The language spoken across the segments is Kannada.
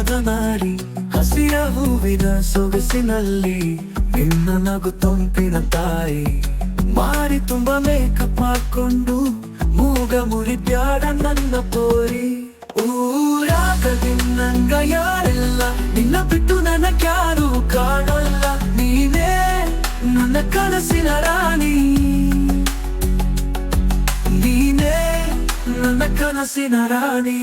ಅಂದದ ನಾರಿ, ಹಸಿರ ಹೂವಿನ ಸೊಗಸಿನಲ್ಲಿ ನಿನ್ನ ನಗು ತುಂಪಿನ ತಾಯಿ. ಮಾರಿ ತುಂಬ ಮೇಕಪ್ ಹಾಕೊಂಡು ಮೂಗ ಮುರಿದ್ಯಾಡ ನನ್ನ ಪೋರಿ. ಊರಾಗ ನಿನ್ನಂಗ ಯಾರೆಲ್ಲ, ನಿನ್ನ ಬಿಟ್ಟು ನನಗ್ಯಾರು ಕಾಣಲ್ಲ. ನೀನೇ ನನ್ನ ಕನಸಿನ ರಾಣಿ, ನೀನೇ ನನ್ನ ಕನಸಿನ ರಾಣಿ.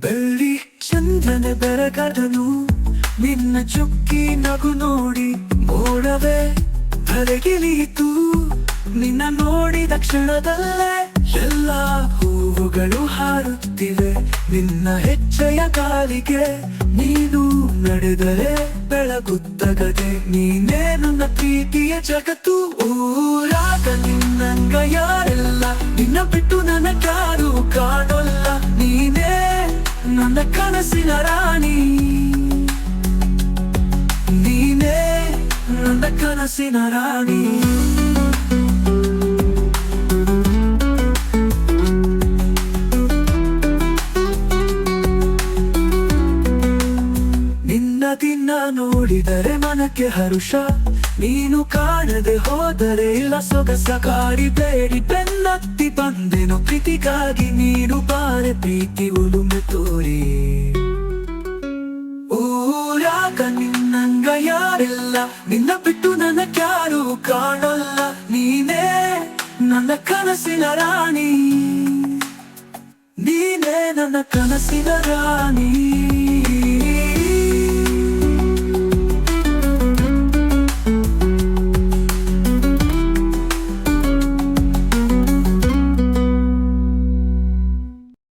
ಬೆಳ್ಳಿ ಚಂದ್ರನೆ ಬೆರಗದನು ನಿನ್ನ ಚುಕ್ಕಿ ನಗು ನೋಡಿ. ಮೋಡವೇ ಧರೆಗಿಳಿಯಿತು ನಿನ್ನ ನೋಡಿದ ಕ್ಷಣದಲ್ಲೇ. ಎಲ್ಲ ಹೂವುಗಳು ಹಾರುತ್ತಿವೆ ನಿನ್ನ ಹೆಜ್ಜೆಯ ಕಾಲಿಗೆ. ನೀನು ನಡೆದರೆ ಬೆಳಗುತ್ತಗದೆ, ನೀನೇ ನನ್ನ ಪ್ರೀತಿಯ ಜಗತ್ತು. ಊರಾಗ ನಿನ್ನಂಗ ಯಾರೆಲ್ಲ, ನಿನ್ನ ಬಿಟ್ಟು ನನಗ್ಯಾರು ಕಾಣಲ್ಲ. ನೀನೇ ನನ್ನ ಕನಸಿನ ರಾಣಿ, ನೀನೇ ನನ್ನ ಕನಸಿನ ರಾಣಿ. ನಿನ್ನ ದಿನ ನೋಡಿದರೆ ಮನಕ್ಕೆ ಹರುಷ, ನೀನು ಕಾಣದೆ ಹೋದರೆ ಇಲ್ಲ ಸೊಗಸ. ಕಾಡಿಬೇಡಿ ಬೆನ್ನತ್ತಿ ಬಂದೆನು ಪ್ರೀತಿಗಾಗಿ, ನೀನು ಬಾರೆ ಪ್ರೀತಿ ಉಳುಮೆ ತೋರಿ. ಊರಾಗ ನಿನ್ನಂಗ ಯಾರೆಲ್ಲ, ನಿನ್ನ ಬಿಟ್ಟು ನನಗ್ಯಾರು ಕಾಣಲ್ಲ. ನೀನೇ ನನ್ನ ಕನಸಿನ ರಾಣಿ, ನೀನೇ ನನ್ನ ಕನಸಿನ ರಾಣಿ.